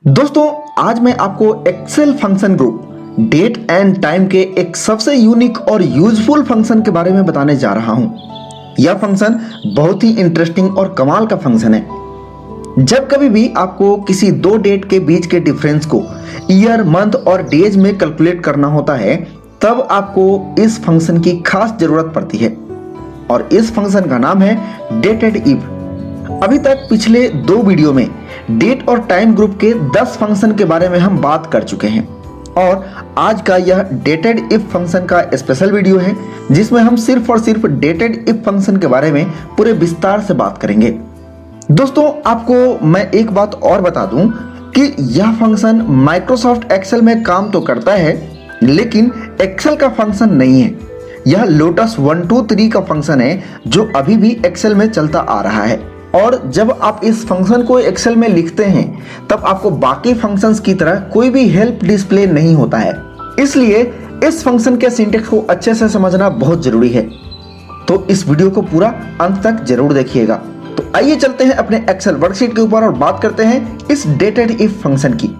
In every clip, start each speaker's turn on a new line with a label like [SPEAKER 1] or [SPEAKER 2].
[SPEAKER 1] दोस्तों आज मैं आपको Excel function group date and time के एक सबसे यूनिक और यूजफुल फंक्शन के बारे में बताने जा रहा हूं। यह फंक्शन बहुत ही इंटरेस्टिंग और कमाल का फंक्शन है। जब कभी भी आपको किसी दो डेट के बीच के डिफरेंस को ईयर, मंथ और डेज में कैलकुलेट करना होता है, तब आपको इस फंक्शन की खास जरूरत पड़ती है और इस फंक्शन का नाम है डेटेड इफ। अभी तक पिछले दो वीडियो में डेट और टाइम ग्रुप के 10 फंक्शन के बारे में हम बात कर चुके हैं और आज का यह डेटेड इफ फंक्शन का स्पेशल वीडियो है जिसमें हम सिर्फ और सिर्फ डेटेड इफ फंक्शन के बारे में पूरे विस्तार से बात करेंगे। दोस्तों आपको मैं एक बात और बता दूं कि यह फंक्शन माइक्रोसॉफ्ट एक्सेल में काम तो करता है लेकिन एक्सेल का फंक्शन नहीं है। यह लोटस 1 2 3 का फंक्शन है जो अभी भी एक्सेल में चलता आ रहा है और जब आप इस फंक्शन को एक्सेल में लिखते हैं तब आपको बाकी फंक्शंस की तरह कोई भी हेल्प डिस्प्ले नहीं होता है। इसलिए इस फंक्शन के सिंटैक्स को अच्छे से समझना बहुत जरूरी है, तो इस वीडियो को पूरा अंत तक जरूर देखिएगा। तो आइए चलते हैं अपने एक्सेल वर्कशीट के ऊपर और बात करते हैं इस डेटेड इफ फंक्शन की।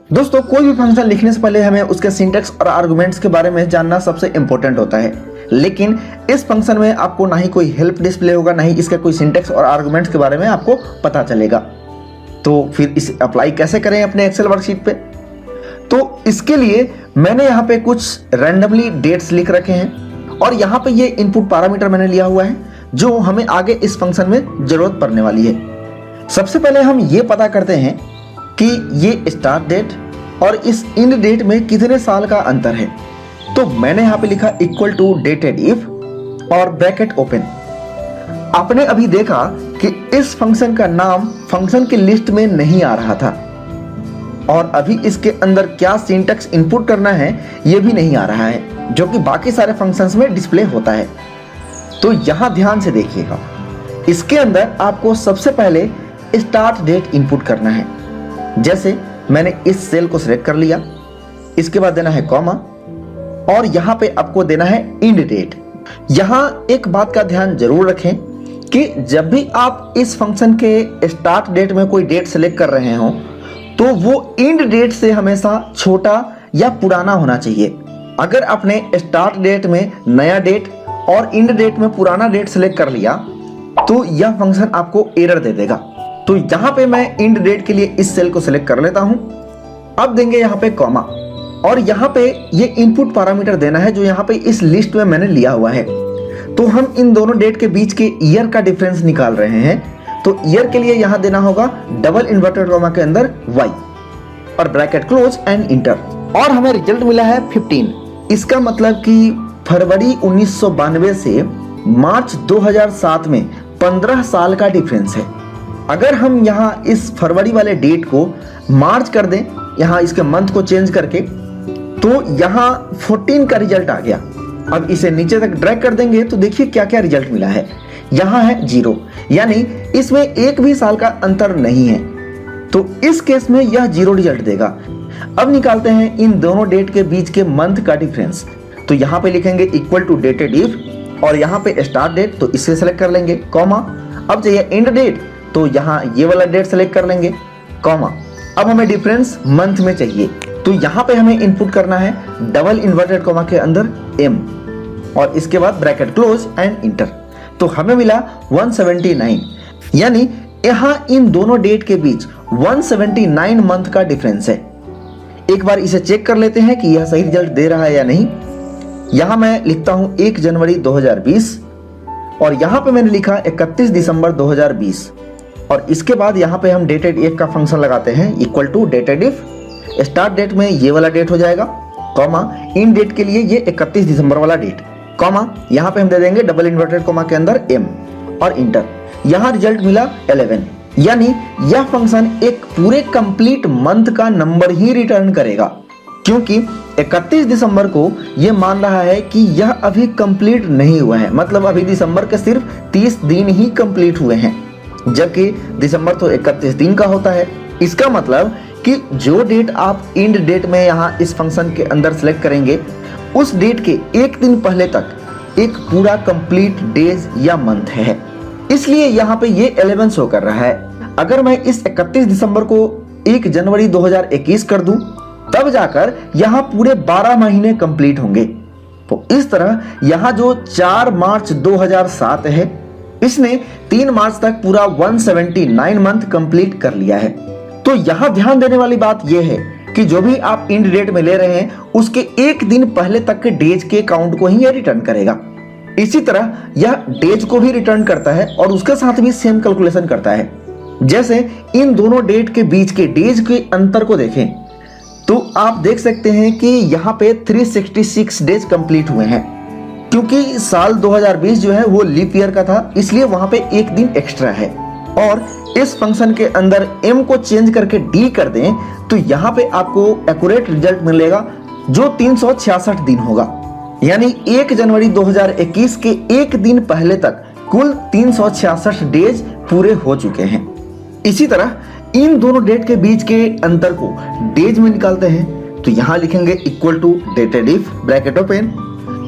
[SPEAKER 1] दोस्तों कोई भी फंक्शन लिखने से पहले हमें उसके सिंटैक्स और आर्गुमेंट्स के बारे में जानना सबसे इंपॉर्टेंट होता है, लेकिन इस फंक्शन में आपको ना ही कोई हेल्प डिस्प्ले होगा, ना ही इसके कोई सिंटैक्स और आर्गुमेंट्स के बारे में आपको पता चलेगा। तो फिर इसे अप्लाई कैसे करें अपने एक्सेल वर्कशीट पे? तो इसके लिए मैंने यहाँ पे कुछ रैंडमली डेट्स लिख रखे हैं और यहाँ पे ये इनपुट पैरामीटर मैंने लिया हुआ है जो हमें आगे इस फंक्शन में जरूरत पड़ने वाली है। सबसे पहले हम ये पता करते हैं कि ये स्टार्ट डेट और इस एंड डेट में कितने साल का अंतर है। तो मैंने यहाँ पे लिखा इक्वल टू डेटेड इफ और ब्रैकेट ओपन। आपने अभी देखा कि इस फंक्शन का नाम फंक्शन की लिस्ट में नहीं आ रहा था और अभी इसके अंदर क्या सिंटैक्स इनपुट करना है ये भी नहीं आ रहा है, जो कि बाकी सारे फंक्शंस में डिस्प्ले होता है। तो यहां ध्यान से देखिएगा, इसके अंदर आपको सबसे पहले स्टार्ट डेट इनपुट करना है। जैसे मैंने इस सेल को सिलेक्ट कर लिया, इसके बाद देना है कॉमा और यहां पे आपको देना है एंड डेट। यहां एक बात का ध्यान जरूर रखें कि जब भी आप इस फंक्शन के स्टार्ट डेट में कोई डेट सेलेक्ट कर रहे हो तो वो एंड डेट से हमेशा छोटा या पुराना होना चाहिए। अगर आपने स्टार्ट डेट में नया डेट और एंड डेट में पुराना डेट सेलेक्ट कर लिया तो यह फंक्शन आपको एरर दे देगा। तो यहां पे मैं एंड डेट के लिए इस सेल को सिलेक्ट कर लेता हूं। अब देंगे यहां पे कॉमा और यहां पे ये इनपुट पैरामीटर देना है जो यहां पे इस लिस्ट में मैंने लिया हुआ है। तो हम इन दोनों डेट के बीच के ईयर का डिफरेंस निकाल रहे हैं। तो ईयर के लिए यहां देना होगा डबल इन्वर्टेड कॉमा के अंदर y और ब्रैकेट क्लोज एंड इंटर और हमें रिजल्ट मिला है 15। इसका मतलब कि फरवरी 1992 से मार्च 2007 में 15 साल का डिफरेंस है। अगर हम यहाँ इस फरवरी वाले डेट को मार्च कर दें, यहाँ इसके मंथ को चेंज करके, तो यहाँ 14 का रिजल्ट आ गया। अब इसे नीचे तक ड्रैग कर देंगे तो देखिए क्या क्या रिजल्ट मिला है। यहाँ है 0, यानी इसमें एक भी साल का अंतर नहीं है, तो इस केस में यह 0 रिजल्ट देगा। अब निकालते हैं इन दोनों डेट के बीच के मंथ का डिफरेंस। तो यहाँ पे लिखेंगे इक्वल टू डेटेड इफ और यहाँ पे स्टार्ट डेट, तो इसे सेलेक्ट कर लेंगे कॉमा। अब चाहिए एंड डेट, तो यहाँ ये वाला डेट सेलेक्ट कर लेंगे कॉमा। अब हमें डिफरेंस मंथ में चाहिए, तो यहाँ पे हमें इनपुट करना है डबल इन्वर्टेड कॉमा के अंदर m और इसके बाद ब्रैकेट क्लोज एंड इंटर। तो हमें मिला 179, यानी यहाँ इन दोनों डेट के बीच 179 मंथ का डिफरेंस है। एक बार इसे चेक कर लेते हैं कि यह सही रिजल्ट दे रहा है या नहीं। यहाँ मैं लिखता हूँ 1 जनवरी 2020 और यहाँ पे मैंने लिखा 31 दिसंबर 2020 और इसके बाद यहाँ पे हम डेटेड इफ का फंक्शन लगाते हैं equal to dated if. Start date में ये वाला डेट हो जाएगा कॉमा, इन डेट के लिए ये 31 दिसंबर वाला डेट कॉमा, यहाँ पे हम दे देंगे डबल इन्वर्टेड कॉमा के अंदर m और इंटर। यहाँ रिजल्ट मिला 11, यानी यह फंक्शन एक पूरे कंप्लीट मंथ का नंबर ही रिटर्न करेगा, क्योंकि 31 दिसंबर को यह मान रहा है कि यह अभी कंप्लीट नहीं हुआ है, मतलब अभी दिसंबर के सिर्फ 30 दिन ही कंप्लीट हुए हैं, जबकि दिसंबर तो 31 दिन का होता है। इसका मतलब कि जो डेट आप एंड डेट में यहाँ इस फंक्शन के अंदर सेलेक्ट करेंगे उस डेट के एक दिन पहले तक एक पूरा कंप्लीट डेज या मंथ है, इसलिए यहाँ पे ये 11 शो कर रहा है। अगर मैं इस 31 दिसंबर को 1 जनवरी 2021 कर दूं, तब जाकर यहाँ पूरे 12 महीने कंप्लीट होंगे। तो इस तरह यहाँ जो 4 मार्च 2007 है, इसने 3 मार्च तक पूरा 179 मंथ कंप्लीट कर लिया है। तो यहाँ ध्यान देने वाली बात यह है कि जो भी आप इंड डेट में ले रहे हैं, उसके एक दिन पहले तक के डेज के काउंट को ही यह रिटर्न करेगा। इसी तरह यह डेज को भी रिटर्न करता है और उसके साथ भी सेम कैलकुलेशन करता है। जैसे इन दोनों डेट के बीच के डेज के अंतर को देखें तो आप देख सकते हैं कि यहाँ पे 366 डेज कंप्लीट हुए हैं। क्योंकि साल 2020 जो है वो लीप ईयर का था, इसलिए वहां पे एक दिन एक्स्ट्रा है। और इस फंक्शन के अंदर m को चेंज करके d कर दें तो यहाँ पे आपको एक्यूरेट रिजल्ट मिलेगा जो 366 दिन होगा। यानी 1 जनवरी 2021 के एक दिन पहले तक कुल 366 डेज पूरे हो चुके हैं। इसी तरह इन दोनों डेट के बीच के अंतर को डेज में निकालते हैं तो यहाँ लिखेंगे equal to dated if bracket open,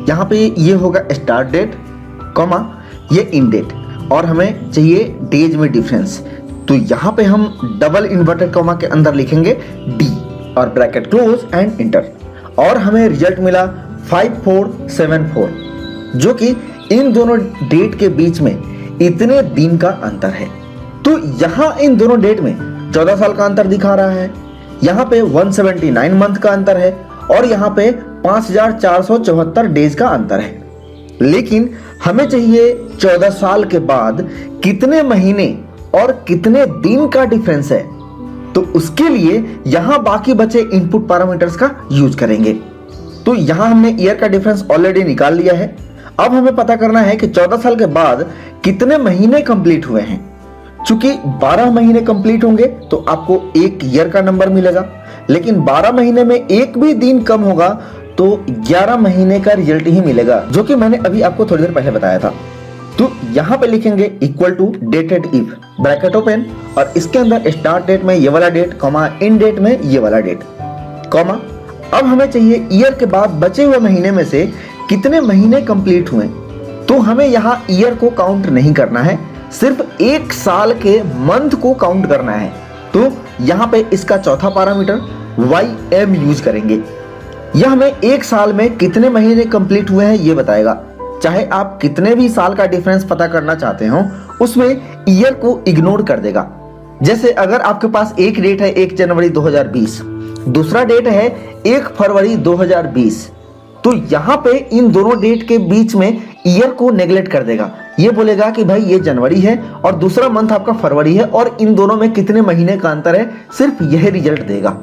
[SPEAKER 1] यहाँ पे ये होगा स्टार्ट डेट कॉमा ये इन डेट, और हमें चाहिए डेज में डिफरेंस, तो यहाँ पे हम डबल इन्वर्टेड कॉमा के अंदर लिखेंगे डी और ब्रैकेट क्लोज एंड इंटर, और हमें रिजल्ट मिला 5474, जो कि इन दोनों डेट के बीच में इतने दिन का अंतर है। तो यहाँ इन दोनों डेट में 14 साल का अंतर दिखा रहा है, यहाँ पे 179 मंथ का अंतर है और यहाँ पे 5474 डेज का अंतर है। लेकिन हमें चाहिए 14 साल के बाद कितने महीने और कितने दिन का डिफरेंस है, तो उसके लिए यहाँ बाकी बचे इनपुट पैरामीटर्स का यूज करेंगे। तो यहाँ हमने ईयर का डिफरेंस ऑलरेडी निकाल लिया है। अब हमें पता करना है कि 14 साल के बाद कितने महीने कंप्लीट हुए हैं। चूंकि 12 महीने कंप्लीट होंगे तो आपको एक ईयर का नंबर मिलेगा, लेकिन 12 महीने में एक भी दिन कम होगा तो 11 महीने का रिजल्ट ही मिलेगा, जो कि मैंने अभी आपको थोड़ी देर पहले बताया था। तो यहाँ पे लिखेंगे equal to dated if bracket open, और इसके अंदर स्टार्ट डेट में ये वाला डेट कॉमा इन डेट में ये वाला डेट कॉमा। अब हमें चाहिए ईयर के बाद बचे हुए महीने में से कितने महीने कंप्लीट हुए। तो हमें यहाँ ईयर को काउंट नहीं करना है, सिर्फ एक साल के मंथ को काउंट करना है। तो यहाँ पे इसका चौथा पैरामीटर YM यूज करेंगे। यह हमें एक साल में कितने महीने कंप्लीट हुए हैं ये बताएगा। चाहे आप कितने भी साल का डिफरेंस पता करना चाहते हो, उसमें ईयर को इग्नोर कर देगा। जैसे अगर आपके पास एक डेट है 1 जनवरी 2020, दूसरा डेट है 1 फरवरी 2020, तो यहाँ पे इन दोनों डेट के बीच में ईयर को नेग्लेक्ट कर देगा। ये बोलेगा कि भाई ये जनवरी है और दूसरा मंथ आपका फरवरी है और इन दोनों में कितने महीने का अंतर है, सिर्फ यह रिजल्ट देगा।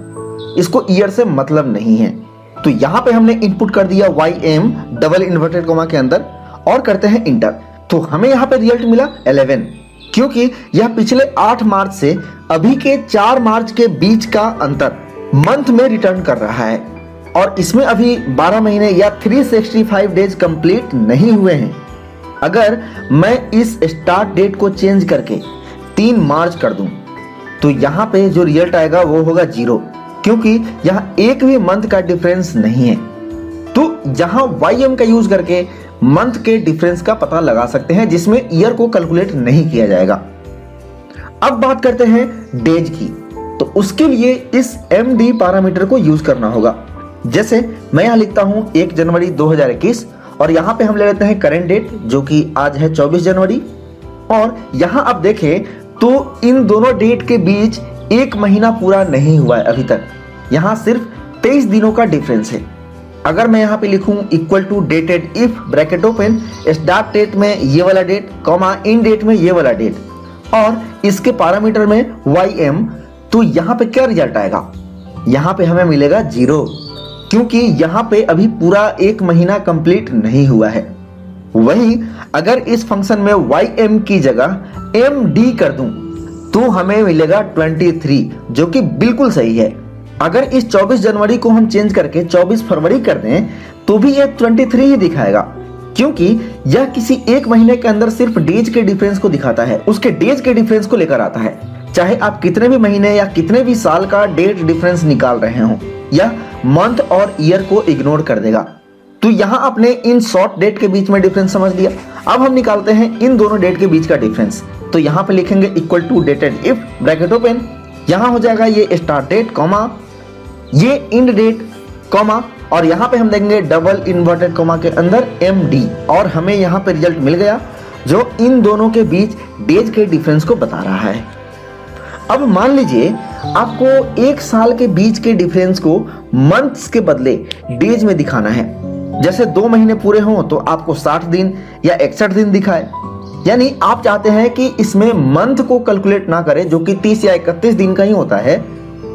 [SPEAKER 1] इसको ईयर से मतलब नहीं है। तो यहाँ पे हमने इनपुट कर दिया YM डबल इन्वर्टेड कॉमा के अंदर और करते हैं इंटर। तो हमें यहाँ पे रिजल्ट मिला 11, क्योंकि यह पिछले 8 मार्च से अभी के 4 मार्च के बीच का अंतर मंथ में रिटर्न कर रहा है, और इसमें अभी 12 महीने या 365 डेज कंप्लीट नहीं हुए हैं। अगर मैं इस स्टार्ट डेट को चेंज करके 3 मार्च कर दूं तो यहाँ पे जो रिजल्ट आएगा वो होगा 0, क्योंकि यहाँ एक भी मंथ का डिफरेंस नहीं है। तो यहाँ YM का यूज करके मंथ के डिफरेंस का पता लगा सकते हैं, जिसमें ईयर को कैलकुलेट नहीं किया जाएगा। अब बात करते हैं डेज की, तो उसके लिए इस MD पैरामीटर को यूज करना होगा। जैसे मैं यहाँ लिखता हूँ 1 जनवरी 2021 और यहाँ पे हम ले लेते हैं करेंट डेट जो कि आज है 24 जनवरी, और यहाँ आप देखें तो इन दोनों डेट के बीच एक महीना पूरा नहीं हुआ है अभी तक, यहाँ सिर्फ 23 दिनों का डिफरेंस है। अगर मैं यहाँ पे लिखूं equal to dated if bracket open start date में ये वाला डेट कॉमा इन डेट में ये वाला डेट और इसके पैरामीटर में YM, तो यहाँ पे क्या रिजल्ट आएगा, यहाँ पे हमें मिलेगा 0, क्योंकि यहाँ पे अभी पूरा एक महीना कंप्लीट नहीं हुआ है। वहीं अगर इस फंक्शन में YM की जगह MD कर दूं तो हमें मिलेगा 23, जो कि बिल्कुल सही है। अगर इस 24 जनवरी को हम चेंज करके 24 फरवरी कर दें तो भी यह 23 ही दिखाएगा, क्योंकि यह किसी एक महीने के अंदर सिर्फ डेज के डिफरेंस को दिखाता है, उसके डेज के डिफरेंस को लेकर आता है। चाहे आप कितने भी महीने या कितने भी साल का डेट डिफरेंस निकाल रहे हो, यह मंथ और ईयर को इग्नोर कर देगा। तो यहाँ आपने इन शॉर्ट डेट के बीच में डिफरेंस समझ लिया। अब हम निकालते हैं इन दोनों डेट के बीच का डिफरेंस। तो यहाँ पे लिखेंगे equal to dated if bracket open, यहाँ हो जाएगा ये स्टार्ट डेट कॉमा ये एंड डेट कॉमा और यहाँ पे हम देंगे डबल इन्वर्टेड कॉमा के अंदर MD और हमें यहाँ पे रिजल्ट मिल गया जो इन दोनों के बीच डेज के डिफरेंस को बता रहा है। अब मान लीजिए आपको एक साल के बीच के डिफरेंस को मंथ्स के बदले डेज में दिखाना है। जैसे 2 महीने पूरे हों तो आपको 60 दिन या 61 दिन दिखाए, यानी आप चाहते हैं कि इसमें मंथ को कैलकुलेट ना करें जो कि 30 या 31 दिन का ही होता है,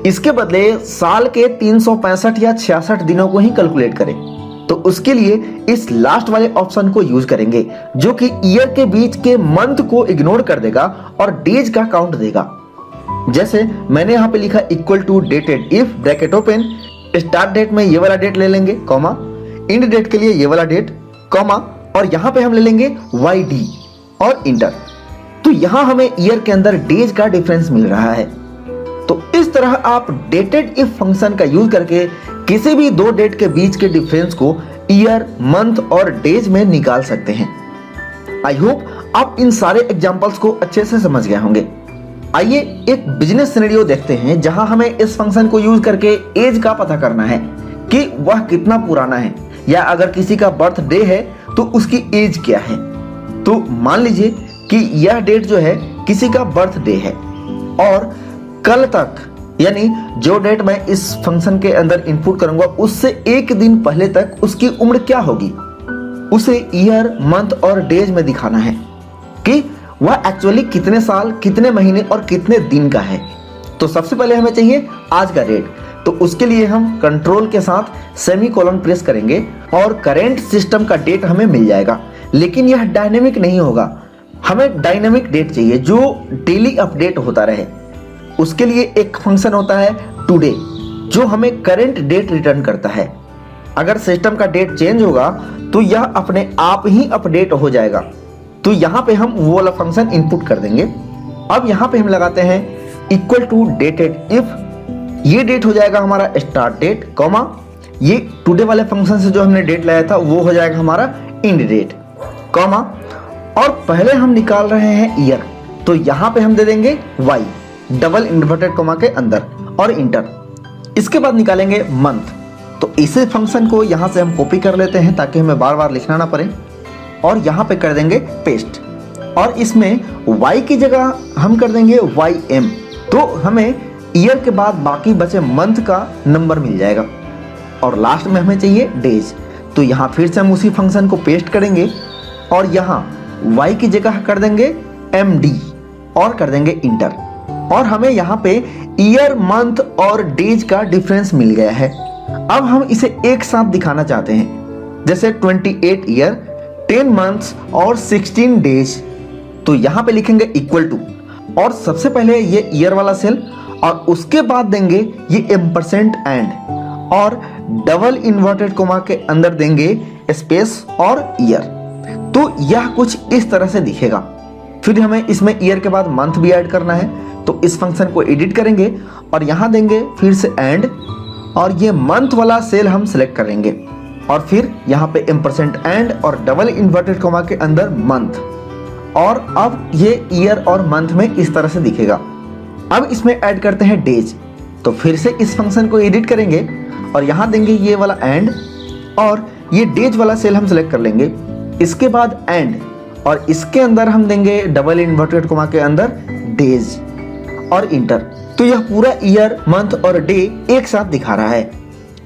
[SPEAKER 1] इसके बदले साल के 365 या 66 दिनों को ही कैलकुलेट करें। तो उसके लिए इस लास्ट वाले ऑप्शन को यूज करेंगे जो कि ईयर के बीच के मंथ को इग्नोर कर देगा और डेज का काउंट देगा। जैसे मैंने यहाँ पे लिखा equal to dated if bracket open, start date में ये वाला डेट ले लेंगे कॉमा, एंड डेट के लिए ये वाला डेट कॉमा और यहाँ पे हम ले लेंगे YD और इंटर। तो यहाँ हमें ईयर के अंदर डेज का डिफरेंस मिल रहा है। तो इस तरह आप डेटेड इफ फंक्शन का यूज करके किसी भी 2 डेट के बीच के डिफरेंस को ईयर, मंथ और डेज में निकाल सकते हैं। आई होप आप इन सारे एग्जांपल्स को अच्छे से समझ गए होंगे। आइए एक बिजनेस सिनेरियो देखते हैं जहां हमें इस फंक्शन को यूज करके एज का पता करना है कि वह कितना पुराना है, या अगर किसी का बर्थडे है तो उसकी एज क्या है। तो मान लीजिए कि यह डेट जो है किसी का बर्थडे है और कल तक, यानी जो डेट मैं इस फंक्शन के अंदर इनपुट करूंगा उससे एक दिन पहले तक उसकी उम्र क्या होगी, उसे ईयर, मंथ और डेज में दिखाना है कि वह एक्चुअली कितने साल, कितने महीने और कितने दिन का है। तो सबसे पहले हमें चाहिए आज का डेट। तो उसके लिए हम कंट्रोल के साथ सेमीकोलन प्रेस करेंगे और करंट सिस्टम का डेट हमें मिल जाएगा, लेकिन यह डायनेमिक नहीं होगा। हमें डायनेमिक डेट चाहिए जो डेली अपडेट होता रहे। उसके लिए एक फंक्शन होता है टुडे जो हमें करंट डेट रिटर्न करता है। अगर सिस्टम का डेट चेंज होगा तो यह अपने आप ही अपडेट हो जाएगा। तो यहाँ पे हम वो वाला फंक्शन इनपुट कर देंगे। अब यहाँ पे हम लगाते हैं इक्वल टू डेटेड इफ, ये डेट हो जाएगा हमारा स्टार्ट डेट कॉमा ये टुडे वाले फंक्शन से जो हमने डेट लाया था वो हो जाएगा हमारा एंड डेट कॉमा और पहले हम निकाल रहे हैं ईयर, तो यहाँ पे हम दे देंगे Y डबल इन्वर्टेड कॉमा के अंदर और इंटर। इसके बाद निकालेंगे मंथ। तो इसी फंक्शन को यहाँ से हम कॉपी कर लेते हैं ताकि हमें बार बार लिखना ना पड़े और यहाँ पे कर देंगे पेस्ट और इसमें Y की जगह हम कर देंगे YM। तो हमें ईयर के बाद बाकी बचे मंथ का नंबर मिल जाएगा और लास्ट में हमें चाहिए डेज। तो यहाँ फिर से हम उसी फंक्शन को पेस्ट करेंगे और यहाँ Y की जगह कर देंगे MD और कर देंगे इंटर और हमें यहाँ पे ईयर, मंथ और डेज का डिफरेंस मिल गया है। अब हम इसे एक साथ दिखाना चाहते हैं, जैसे 28 ईयर, 10 मंथ्स और 16 डेज। तो यहाँ पे लिखेंगे इक्वल टू और सबसे पहले ये ईयर वाला सेल और उसके बाद देंगे ये एम्परसेंट एंड और डबल इन्वर्टेड कोमा के अंदर देंगे स्पेस और ईयर। तो यह कुछ इस तरह से दिखेगा। फिर हमें इसमें ईयर के बाद मंथ भी ऐड करना है, तो इस फंक्शन को एडिट करेंगे और यहाँ देंगे फिर से एंड और ये मंथ वाला सेल हम सिलेक्ट करेंगे और फिर यहाँ पे एम्परसेंट एंड और डबल इन्वर्टेड कोमा के अंदर मंथ और अब ये ईयर और मंथ में इस तरह से दिखेगा। अब इसमें ऐड करते हैं डेज, तो फिर से इस फंक्शन को एडिट करेंगे और यहाँ देंगे ये वाला एंड और ये डेज वाला सेल हम सिलेक्ट कर लेंगे। इसके बाद एंड और इसके अंदर हम देंगे डबल इन्वर्टेड कोमा के अंदर डेज और इंटर। तो यह पूरा ईयर, मंथ और डे एक साथ दिखा रहा है,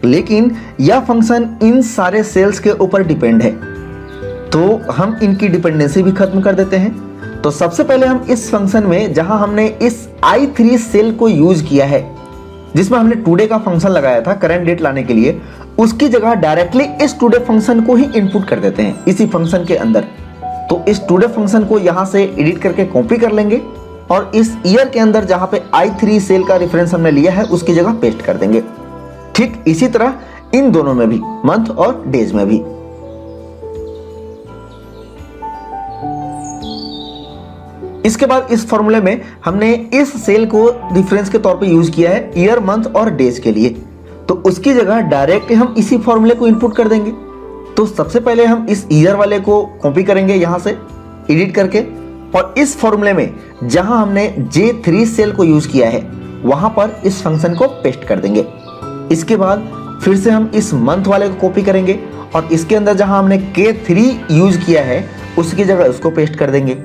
[SPEAKER 1] लेकिन यह फंक्शन इन सारे सेल्स के ऊपर डिपेंड है। तो हम इनकी डिपेंडेंसी भी खत्म कर देते हैं। तो सबसे पहले हम इस फंक्शन में जहां हमने इस I3 सेल को यूज किया है, जिसमें हमने टुडे का फंक्शन लगाया था करंट डेट लाने के लिए, उसकी जगह डायरेक्टली इस टुडे फंक्शन को ही इनपुट कर देते हैं इसी फंक्शन के अंदर। तो इस टुडे फंक्शन को यहां से एडिट करके कॉपी कर लेंगे और इस ईयर के अंदर जहां पे I3 सेल का रेफरेंस हमने लिया है उसकी जगह पेस्ट कर देंगे। ठीक इसी तरह इन दोनों में भी, मंथ और डेज में भी। इसके बाद इस फॉर्मूले में हमने इस सेल को रेफरेंस के तौर पे यूज किया है ईयर, मंथ और डेज के लिए, तो उसकी जगह डायरेक्ट हम इसी फॉर्मूले को इनपुट कर देंगे तो सबसे पहले हम इस ईयर वाले को कॉपी करेंगे यहाँ से एडिट करके, और इस फॉर्मूले में जहां हमने J3 सेल को यूज किया है वहां पर इस फंक्शन को पेस्ट कर देंगे। इसके बाद फिर से हम इस मंथ वाले को कॉपी करेंगे और इसके अंदर जहां हमने K3 यूज किया है उसकी जगह उसको पेस्ट कर देंगे।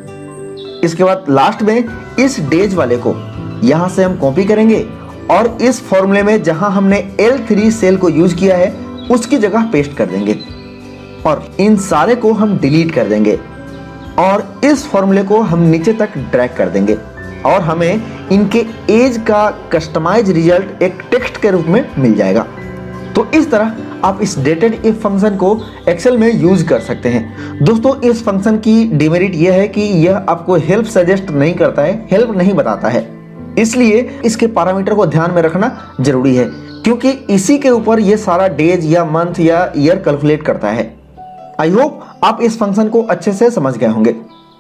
[SPEAKER 1] इसके बाद लास्ट में इस डेज वाले को यहां से हम कॉपी करेंगे और इस फॉर्मूले में जहां हमने L3 सेल को यूज किया है उसकी जगह पेस्ट कर देंगे और इन सारे को हम डिलीट कर देंगे और इस फॉर्मूले को हम नीचे तक ड्रैग कर देंगे और हमें इनके एज का कस्टमाइज रिजल्ट एक टेक्स्ट के रूप में मिल जाएगा। तो इस तरह आप इस डेटेड इफ फंक्शन को एक्सेल में यूज कर सकते हैं। दोस्तों, इस फंक्शन की डिमेरिट यह है कि यह आपको हेल्प सजेस्ट नहीं करता है, हेल्प नहीं बताता है, इसलिए इसके पैरामीटर को ध्यान में रखना जरूरी है क्योंकि इसी के ऊपर यह सारा डेज या मंथ या ईयर कैलकुलेट करता है। आई होप आप इस फंक्शन को अच्छे से समझ गए होंगे।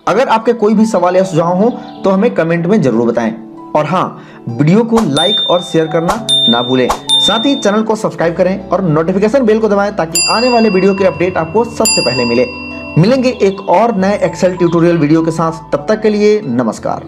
[SPEAKER 1] अगर आपके कोई भी सवाल या सुझाव हो तो हमें कमेंट में जरूर बताएं और हाँ, वीडियो को लाइक और शेयर करना ना भूलें। साथ ही चैनल को सब्सक्राइब करें और नोटिफिकेशन बेल को दबाएं ताकि आने वाले वीडियो के अपडेट आपको सबसे पहले मिलेंगे एक और नए एक्सेल ट्यूटोरियल वीडियो के साथ। तब तक के लिए नमस्कार।